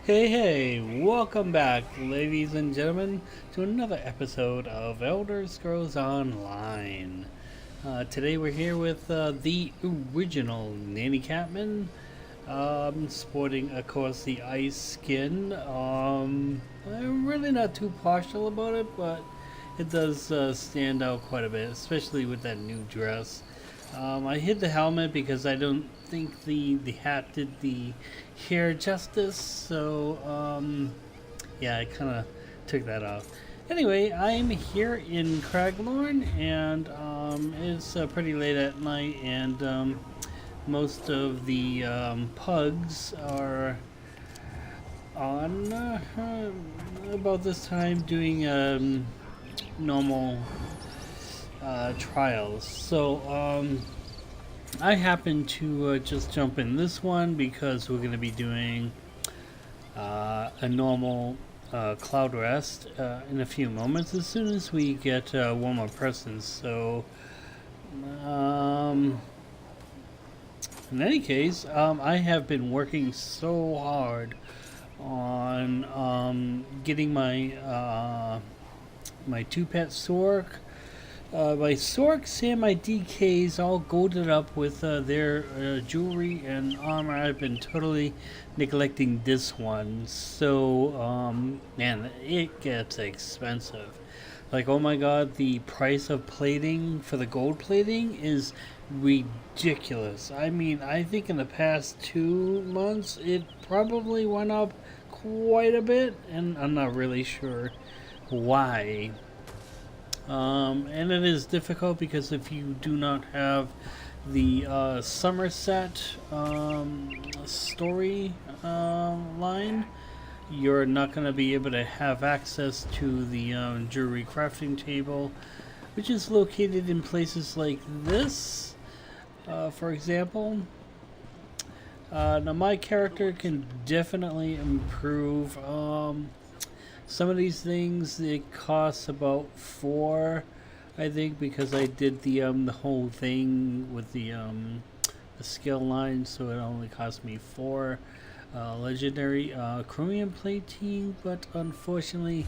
Hey, welcome back, ladies and gentlemen, to another episode of Elder Scrolls Online. Today we're here with the original Nanny Catman, sporting, of course, the ice skin. I'm really not too partial about it, but it does stand out quite a bit, especially with that new dress. I hid the helmet because I don't think the hat did the hair justice, so yeah, I kind of took that off. Anyway, I'm here in Craglorn, and it's pretty late at night, and most of the pugs are on about this time doing normal trials. So I happen to just jump in this one because we're going to be doing a normal CloudRest in a few moments as soon as we get one more person. So, um, in any case, I have been working so hard on getting my two pets to work. My Sorks and my DKs all golded up with their jewelry and armor. I've been totally neglecting this one. So, man, it gets expensive. Like, oh my god, the price of plating for the gold plating is ridiculous. I mean, I think in the past 2 months it probably went up quite a bit, and I'm not really sure why. And it is difficult because if you do not have the Somerset story line, you're not going to be able to have access to the jewelry crafting table, which is located in places like this, for example. Now, my character can definitely improve. Some of these things it costs about 4, I think, because I did the whole thing with the skill line, so it only cost me 4 legendary chromium plating. But unfortunately,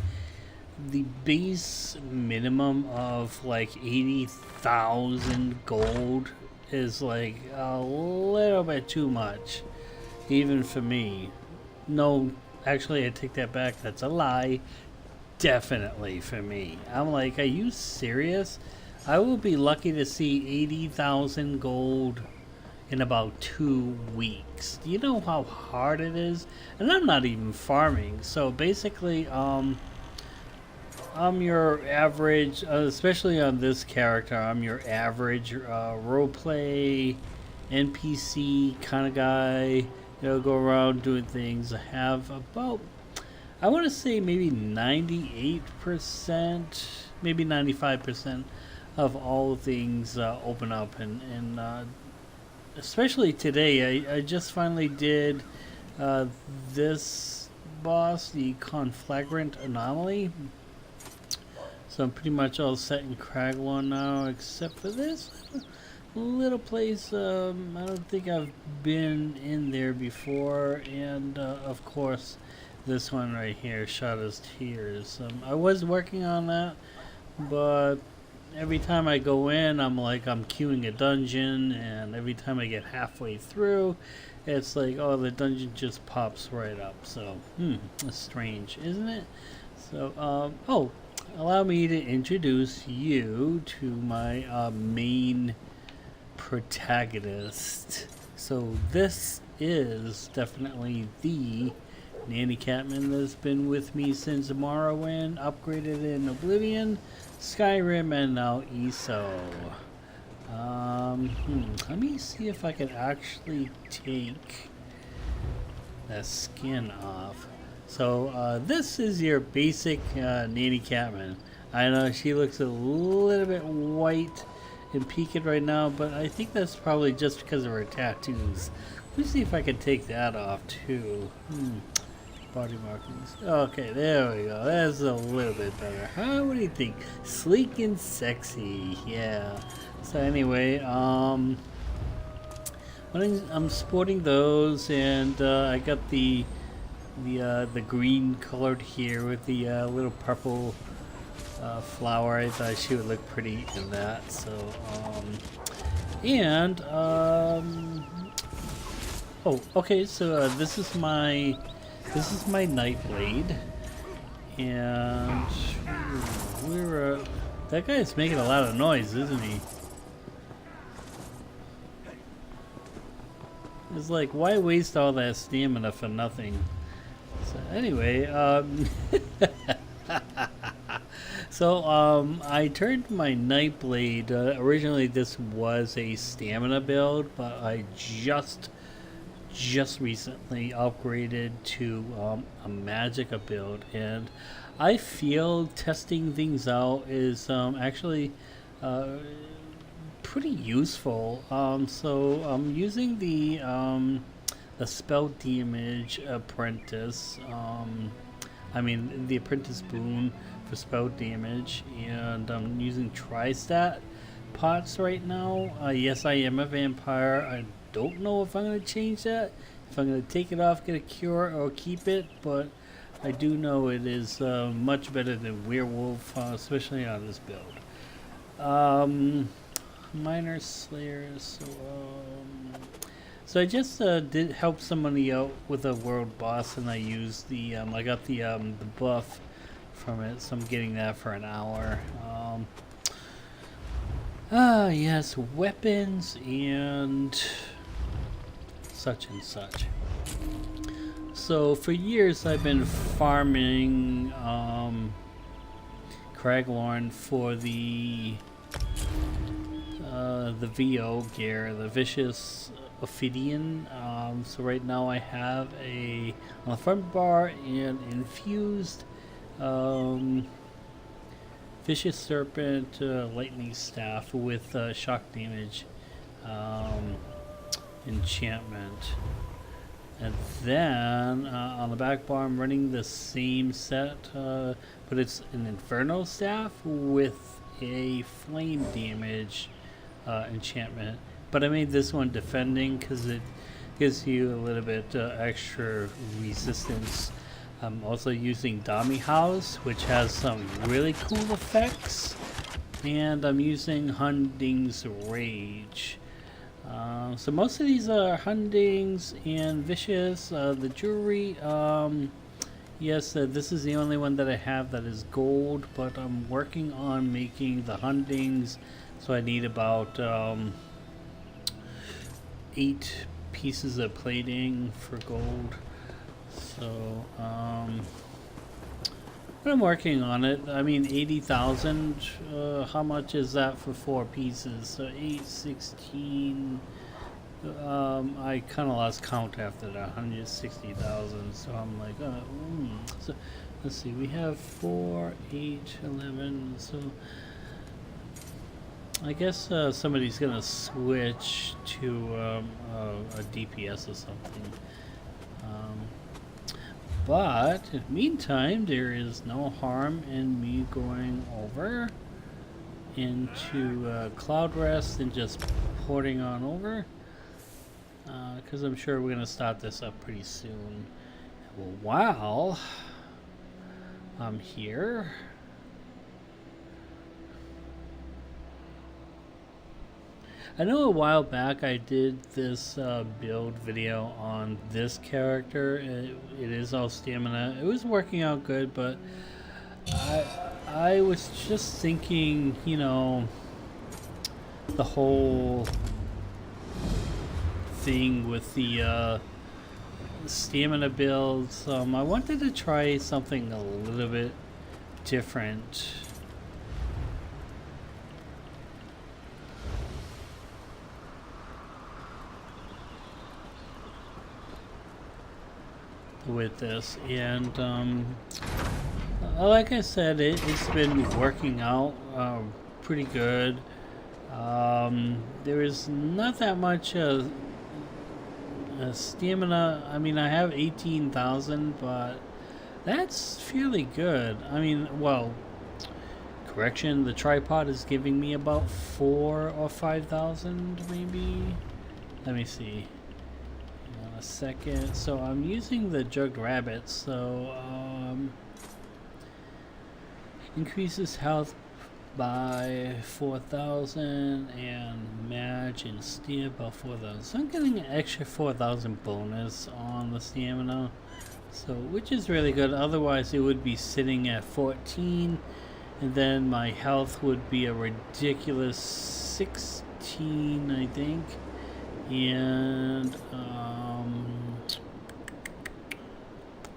the base minimum of like 80,000 gold is like a little bit too much, even for me. No, actually, I take that back. That's a lie. Definitely for me. I'm like, are you serious? I will be lucky to see 80,000 gold in about 2 weeks. Do you know how hard it is? And I'm not even farming. So basically, I'm your average, especially on this character, I'm your average roleplay NPC kind of guy. Go around doing things. I have about, I want to say maybe 98%, maybe 95% of all things open up. And especially today, I just finally did this boss, the Conflagrant Anomaly. So I'm pretty much all set in Craglorn now, except for this little place. I don't think I've been in there before, and of course this one right here, Shada's Tears. I was working on that, but every time I go in, I'm like, I'm queuing a dungeon, and every time I get halfway through, it's like, oh, the dungeon just pops right up. So it's strange, isn't it? So oh, allow me to introduce you to my main protagonist. So this is definitely the Nanny Catman that's been with me since Morrowind, upgraded in Oblivion, Skyrim, and now ESO. Let me see if I can actually take the skin off. So this is your basic Nanny Catman. I know she looks a little bit white and peaked right now, but I think that's probably just because of her tattoos. Let me see if I can take that off too. Body markings. Okay, there we go. That's a little bit better. Huh? What do you think? Sleek and sexy. Yeah. So anyway, I'm sporting those, and I got the the green colored here with the little purple flower. I thought she would look pretty in that. So oh, okay. So this is my Nightblade, and we're that guy's making a lot of noise, isn't he? It's like, why waste all that stamina for nothing? So anyway, so I turned my Nightblade. Originally, this was a stamina build, but I just recently upgraded to a magicka build, and I feel testing things out is actually pretty useful. So I'm using the spell damage apprentice. I mean the apprentice boon for spell damage, and I'm using tri-stat pots right now. Yes, I am a vampire. I don't know if I'm going to change that, if I'm going to take it off, get a cure, or keep it, but I do know it is much better than werewolf, especially on this build. Minor slayers. So I just did help somebody out with a world boss, and I used the I got the buff from it, so I'm getting that for an hour. Yes, weapons and such and such. So for years I've been farming Craglorn for the VO gear, the Vicious Ophidian. So right now I have on the front bar an infused Vicious Serpent lightning staff with shock damage enchantment. And then on the back bar I'm running the same set, but it's an Inferno staff with a flame damage enchantment. But I made this one defending because it gives you a little bit extra resistance. I'm also using Dami House, which has some really cool effects, and I'm using Hunding's Rage. So most of these are Hundings and Vicious. The jewelry, yes, this is the only one that I have that is gold, but I'm working on making the Hundings, so I need about 8 pieces of plating for gold. So but I'm working on it. I mean, 80,000. How much is that for 4 pieces? So 816. I kind of lost count after that. 160,000. So I'm like, so let's see. We have 4, 8, 11. So I guess somebody's gonna switch to a DPS or something. But in the meantime, there is no harm in me going over into CloudRest and just porting on over, because I'm sure we're going to start this up pretty soon. Well, while I'm here, I know a while back I did this build video on this character. It is all stamina. It was working out good, but I was just thinking, you know, the whole thing with the stamina builds. I wanted to try something a little bit different. With this, and like I said, it's been working out pretty good. There is not that much stamina. I mean, I have 18,000, but that's fairly good. I mean, well, correction, the tripod is giving me about 4,000 or 5,000 maybe. Let me see. second. So I'm using the jugged rabbit. So increases health by 4,000 and match and stamina by 4,000. So I'm getting an extra 4,000 bonus on the stamina. So which is really good. Otherwise it would be sitting at 14. And then my health would be a ridiculous 16, I think. And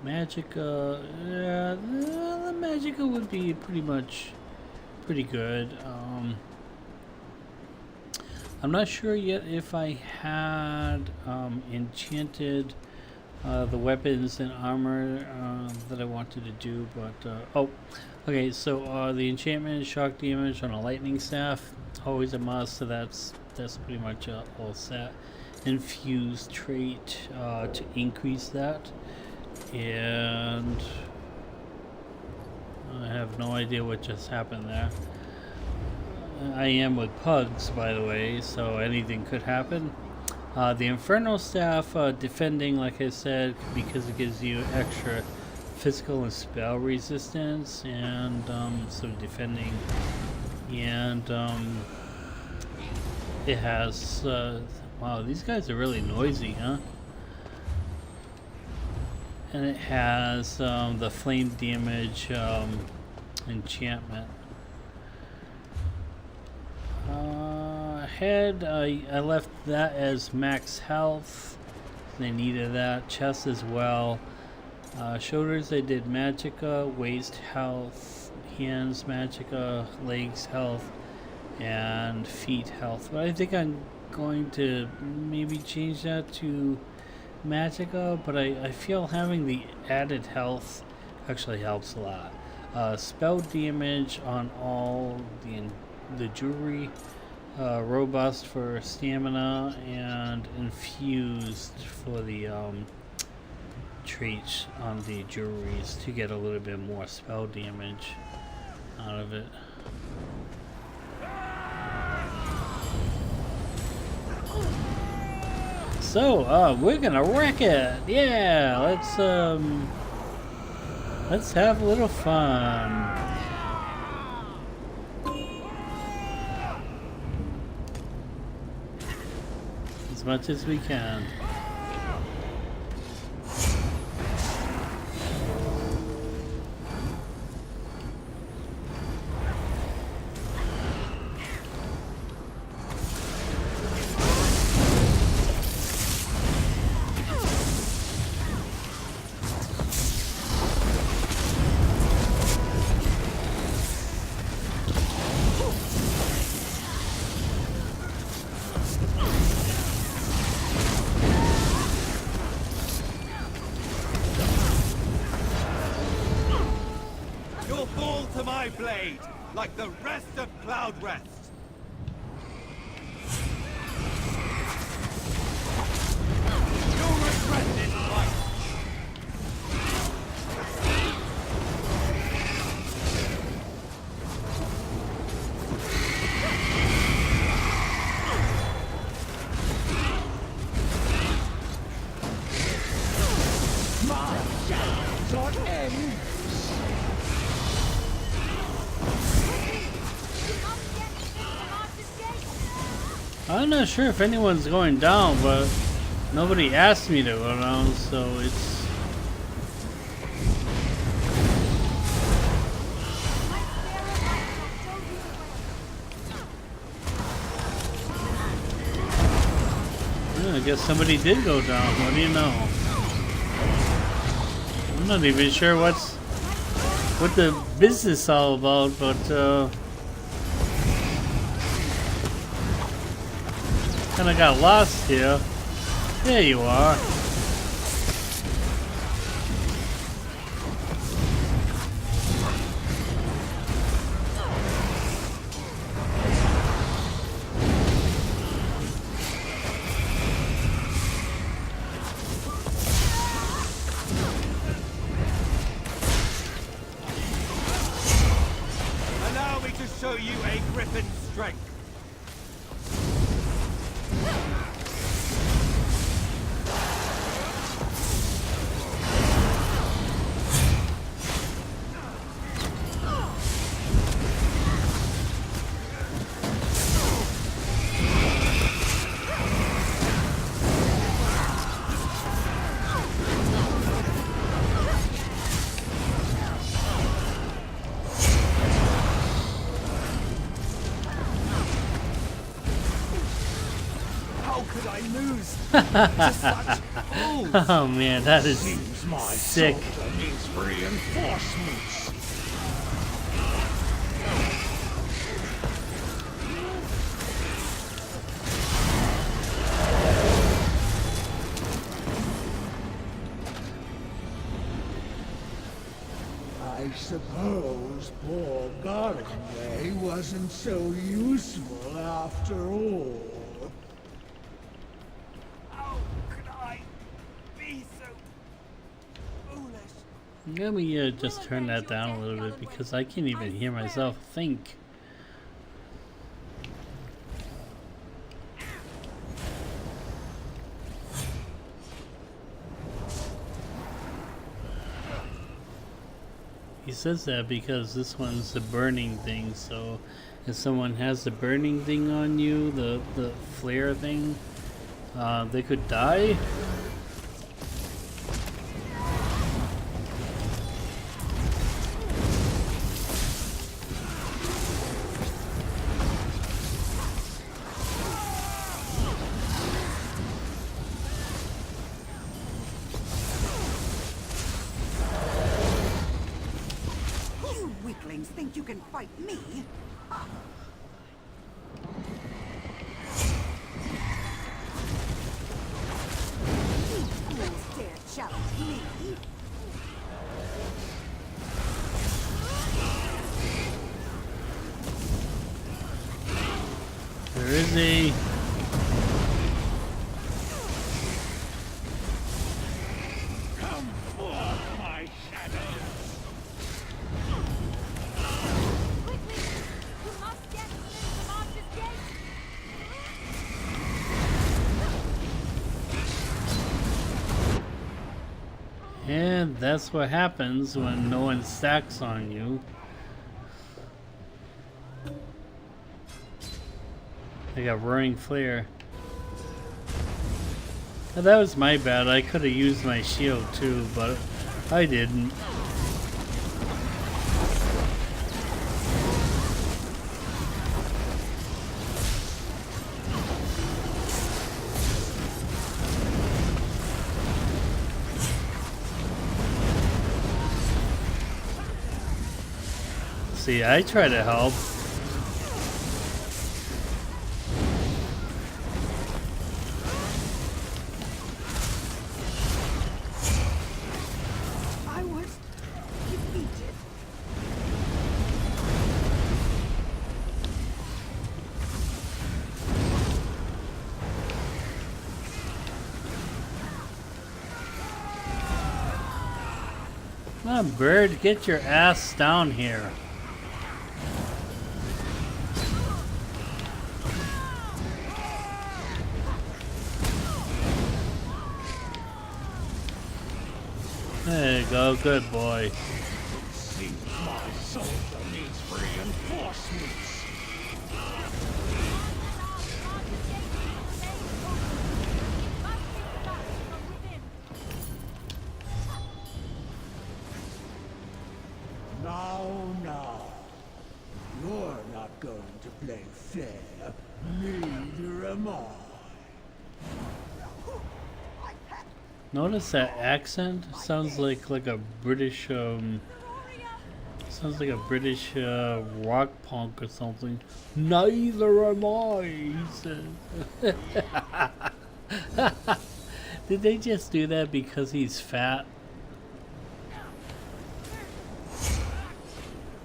Magicka, yeah, the Magicka would be pretty good. I'm not sure yet if I had enchanted the weapons and armor that I wanted to do, but oh, okay. So the enchantment shock damage on a lightning staff, always a must. So that's pretty much all set. Infused trait to increase that, and I have no idea what just happened there. I am with pugs, by the way, so anything could happen. The Inferno Staff, defending, like I said, because it gives you extra physical and spell resistance, and so defending, and it has, wow, these guys are really noisy, huh? And it has the flame damage enchantment. Head, I left that as max health. They needed that. Chest as well. Shoulders, I did Magicka. Waist health. Hands Magicka. Legs health. And feet health. But I think I'm going to maybe change that to Magicka. But I feel having the added health actually helps a lot. Spell damage on all the jewelry. Robust for stamina, and infused for the traits on the jewelries to get a little bit more spell damage out of it. So we're gonna wreck it. Yeah, let's have a little fun. As much as we can. Nightblade, like the rest of CloudRest. You'll regret this fight. My shadows are end. I'm not sure if anyone's going down, but nobody asked me to go down, so it's... Yeah, I guess somebody did go down. What do you know? I'm not even sure what the business is all about, but kind of got lost here. There you are. Allow me to show you a griffin's strength. flares to such fools. Oh man, that is Seems my sick. soldier needs reinforcements. I suppose poor Garlandway wasn't so useful after all. How could I be so foolish? Let me just turn that down a little bit because I can't even hear myself think. He says that because this one's the burning thing, so if someone has the burning thing on you, the flare thing, they could die. You weaklings think you can fight me? You fools dare challenge me? There is a... Come forth, my shadow. Quickly! You must get within the monster's gate! And that's what happens when no one stacks on you. I got roaring flare. Now, that was my bad. I could have used my shield too, but I didn't. See, I try to help. I was defeated. Come on, bird, get your ass down here. There you go, good boy. Seems my soldier needs reinforcements. Now, you're not going to play fair. Neither am I. Notice that accent sounds like a British sounds like a British rock punk or something. Neither am I, he says. Did they just do that because he's fat?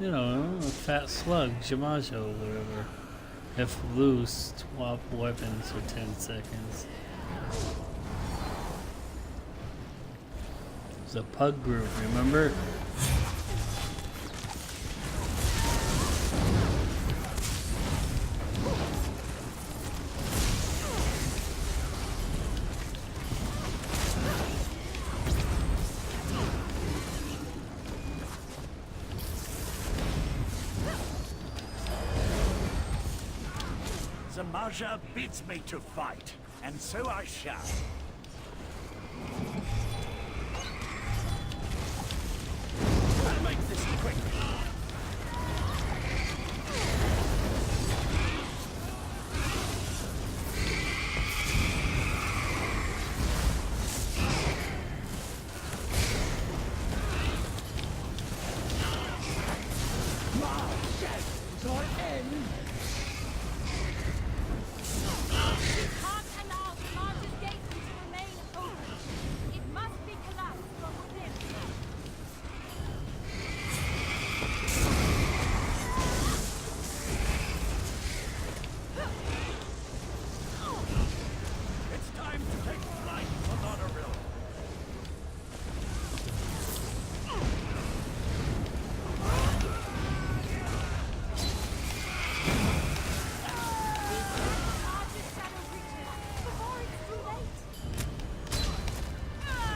You know, a fat slug, Jamajo, whatever. If loose, swap weapons for 10 seconds. It's a pug group, remember? Zamaja bids me to fight, and so I shall. I'll make this quick.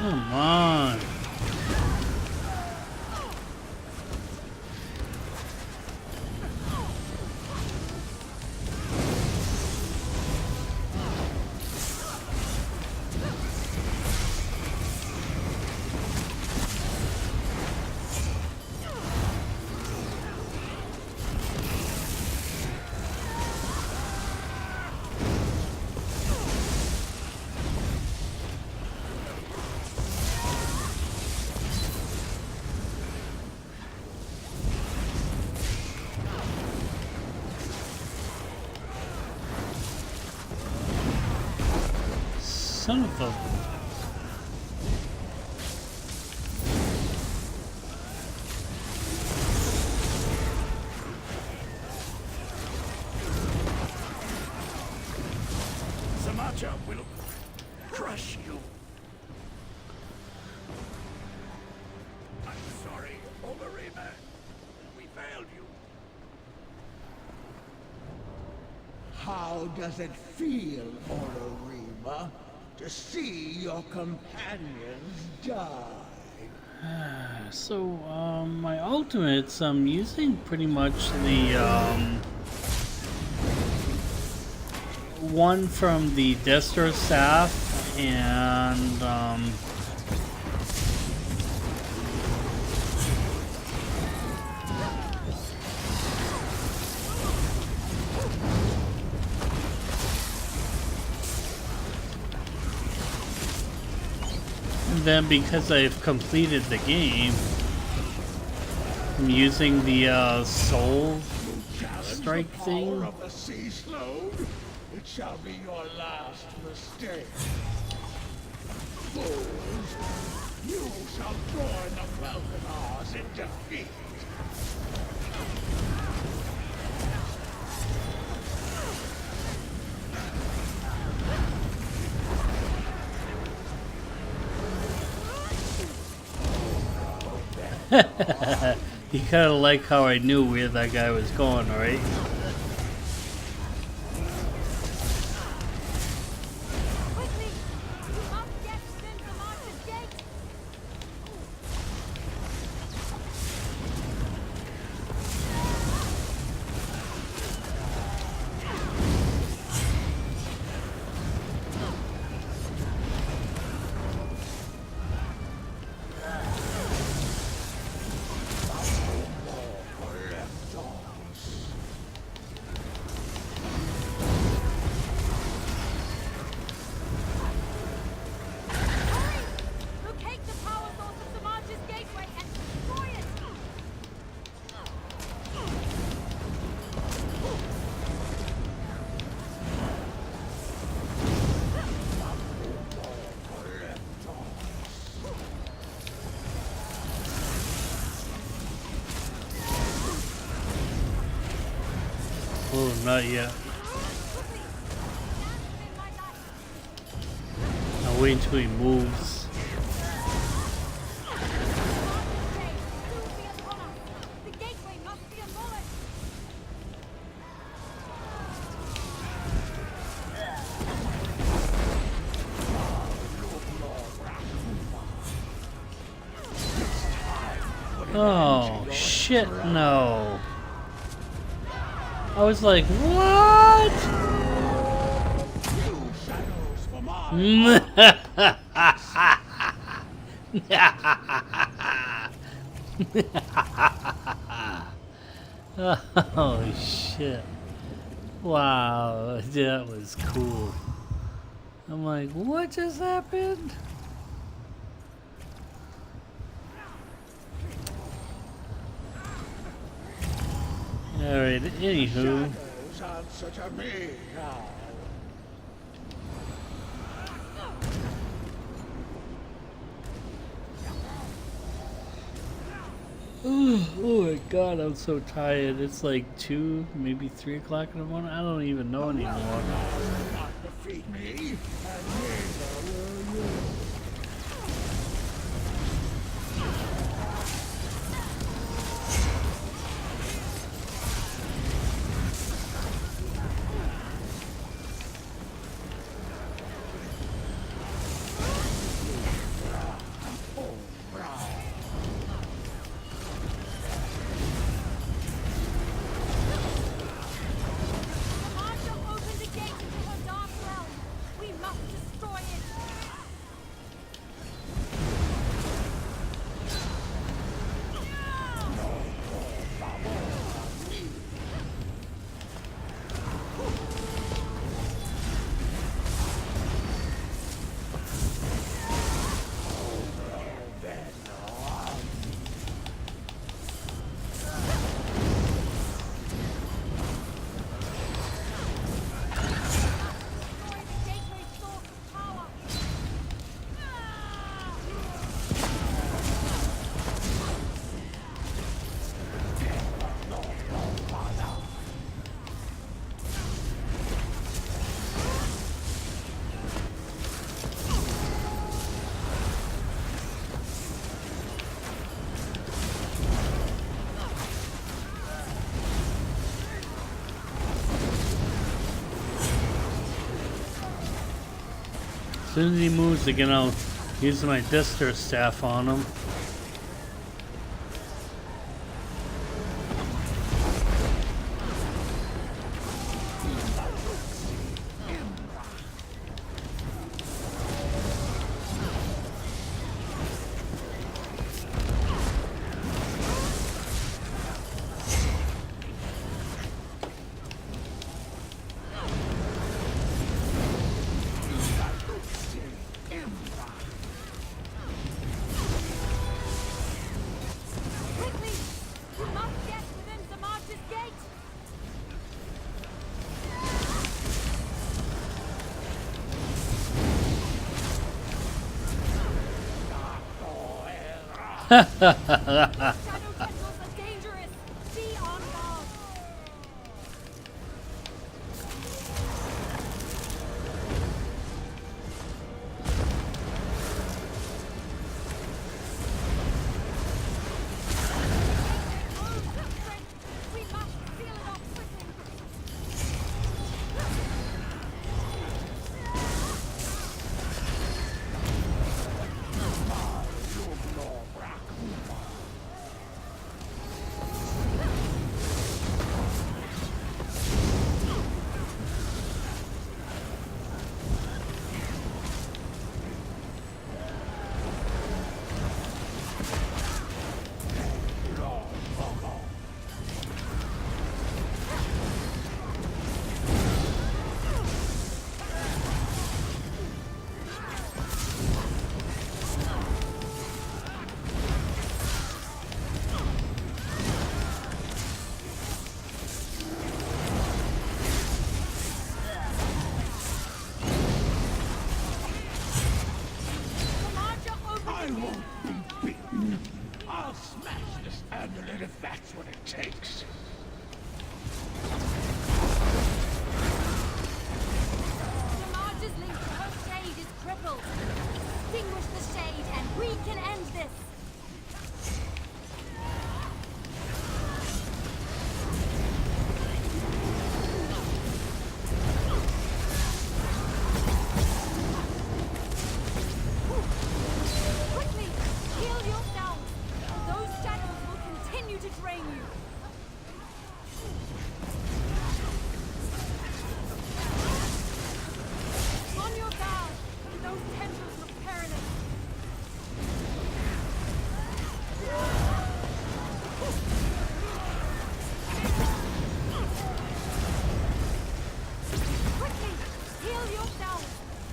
Come on. Son of a... Samacha will crush you. I'm sorry, Overeemer. We failed you. How does it feel, Overeemer, to see your companions die? So, my ultimates, I'm using pretty much the, one from the Destro staff, and, then because I've completed the game, I'm using the soul strike thing. Of the sea slowed? It shall be your last mistake. Fools, you shall join the Falconers in defeat. You kind of like how I knew where that guy was going, right? Quickly! You must get to the March's gate! Locate the power source of the March's gateway and destroy it! Oh, not yet. Quickly! Stand in my light! I'll wait until he moves. The gateway must be abolished! Oh, shit, no. I was like, what? You shadows for mine. Oh, shit. Wow, that was cool. I'm like, what just happened? Alright, anywho. Shadows answer to me now. Oh my god, I'm so tired. It's like 2, maybe 3 o'clock in the morning. I don't even know anymore. Not defeat me, and neither will you. soon as he moves again, I'll use my Dister staff on him. Quickly! You must get within Zamarch's gate! Shadow tentacles are dangerous! Be on guard! We must seal it off quickly! I won't be beaten. I'll smash this amulet if that's what it takes. Zamarch's link to her shade is crippled. Extinguish the shade and we can end this! Quickly! Heal yourself! Or those shadows will continue to drain you! On your guard! Those tendrils look perilous! Quickly! Heal yourself!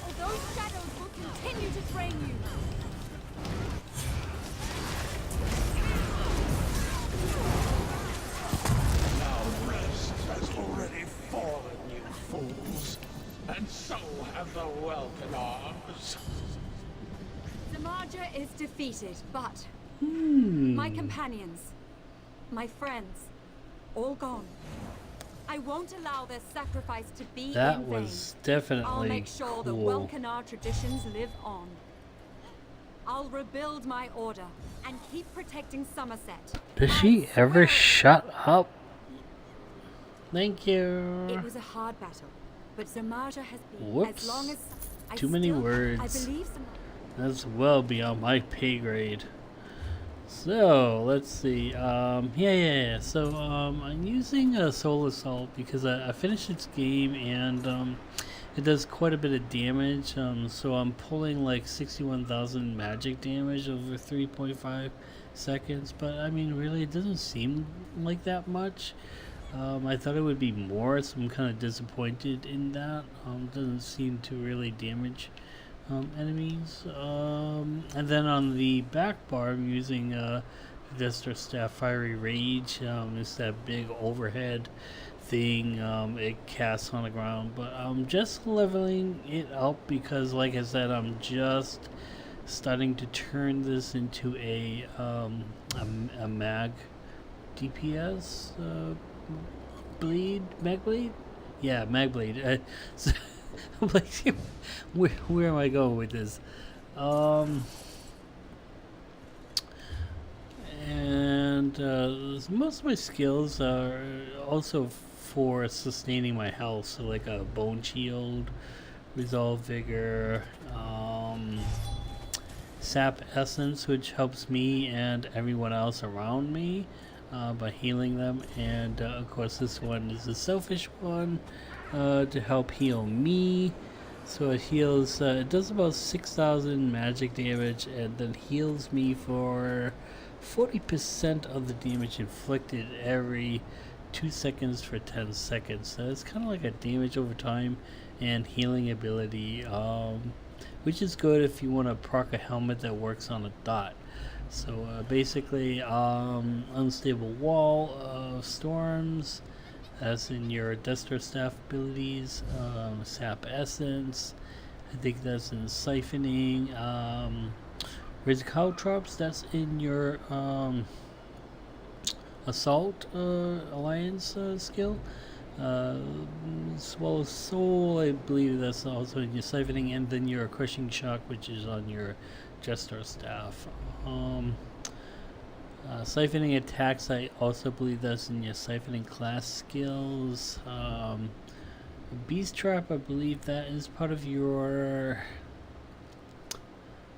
Or those shadows will continue to drain you! CloudRest has already fallen, you fools. And so have the Welkanars. Zamarja is defeated, but my companions, my friends, all gone. I won't allow their sacrifice to be That in vain. was definitely I'll make sure the cool. Welkanar traditions live on. I'll rebuild my order and keep protecting Somerset. Does I she swear ever it. shut up? Thank you. It was a hard battle, but Zamarja has been Whoops. as long as I Too many still- words. I believe Zamarja. That's well beyond my pay grade. So let's see. Yeah. So I'm using a Soul Assault because I finished its game and it does quite a bit of damage. So I'm pulling like 61,000 magic damage over 3.5 seconds. But I mean, really, it doesn't seem like that much. I thought it would be more, so I'm kind of disappointed in that. Doesn't seem to really damage enemies. And then on the back bar, I'm using Dister Staff Fiery Rage. It's that big overhead thing it casts on the ground. But I'm just leveling it up because, like I said, I'm just starting to turn this into a mag DPS Magblade? Yeah, Magblade. So, I'm like, where am I going with this? And most of my skills are also for sustaining my health, so like a bone shield, Resolve Vigor, Sap Essence, which helps me and everyone else around me by healing them, and of course this one is a selfish one to help heal me. So it heals, it does about 6,000 magic damage and then heals me for 40% of the damage inflicted every 2 seconds for 10 seconds. So it's kind of like a damage over time and healing ability, which is good if you want to proc a helmet that works on a dot. So basically, Unstable Wall of Storms, as in your Destro Staff abilities, Sap Essence, I think that's in Siphoning, Raise Caltrops, that's in your Assault Alliance skill. Swallow Soul, I believe that's also in your Siphoning, and then your Crushing Shock, which is on your Jester Staff. Siphoning attacks, I also believe that's in your Siphoning class skills. Beast Trap, I believe that is part of your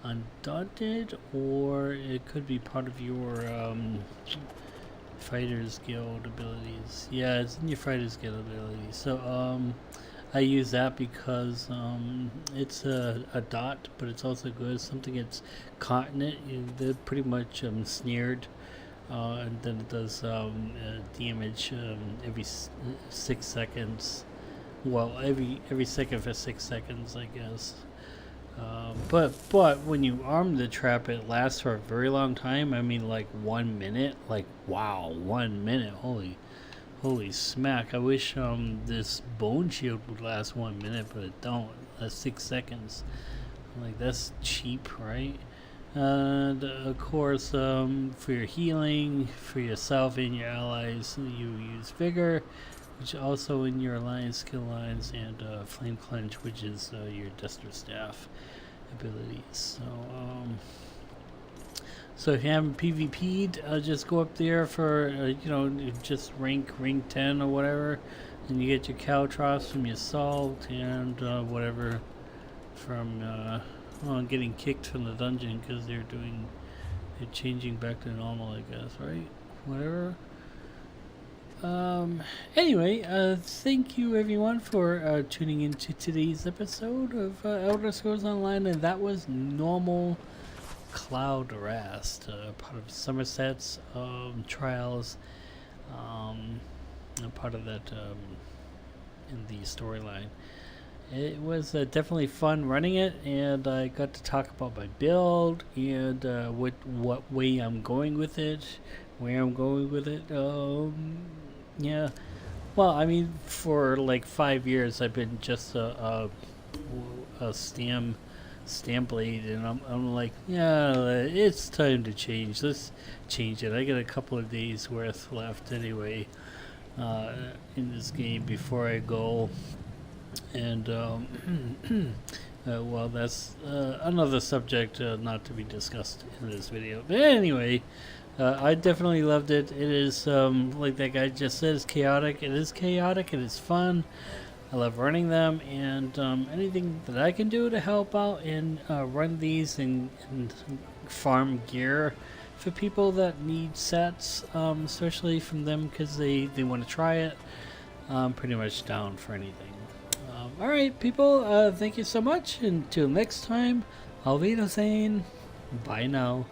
Undaunted, or it could be part of your Fighters Guild abilities. Yeah, it's in your Fighters Guild abilities. So I use that because it's a dot, but it's also good. Something gets caught in it, they're pretty much snared, and then it does damage every 6 seconds. Well, every second for 6 seconds, I guess. But when you arm the trap, it lasts for a very long time. I mean, like 1 minute. Like, wow, 1 minute. Holy smack! I wish this bone shield would last 1 minute, but it don't. That's 6 seconds. Like, that's cheap, right? And of course, for your healing, for yourself and your allies, you use Vigor, which also in your alliance skill lines, and Flame Clench, which is your Duster Staff abilities. So if you haven't PvP'd, just go up there for just rank 10 or whatever, and you get your Caltrops from your Salt and whatever from getting kicked from the dungeon because they're changing back to normal, I guess, right? Whatever. Anyway, thank you everyone for tuning into today's episode of Elder Scrolls Online, and that was normal CloudRest, part of Somerset's trials, part of that in the storyline. It was definitely fun running it, and I got to talk about my build and what way I'm going with it, where I'm going with it. Yeah, well, I mean, for like 5 years I've been just a Nightblade, and I'm like, yeah, it's time to change. Let's change it. I got a couple of days worth left anyway in this game before I go, and well, that's another subject not to be discussed in this video. But anyway, I definitely loved it. It is like that guy just said, it's chaotic. It is chaotic. It is fun. I love running them, and anything that I can do to help out and run these and farm gear for people that need sets, especially from them because they want to try it. I'm pretty much down for anything. Alright people, thank you so much. Until next time, Auf Wiedersehen. Bye now.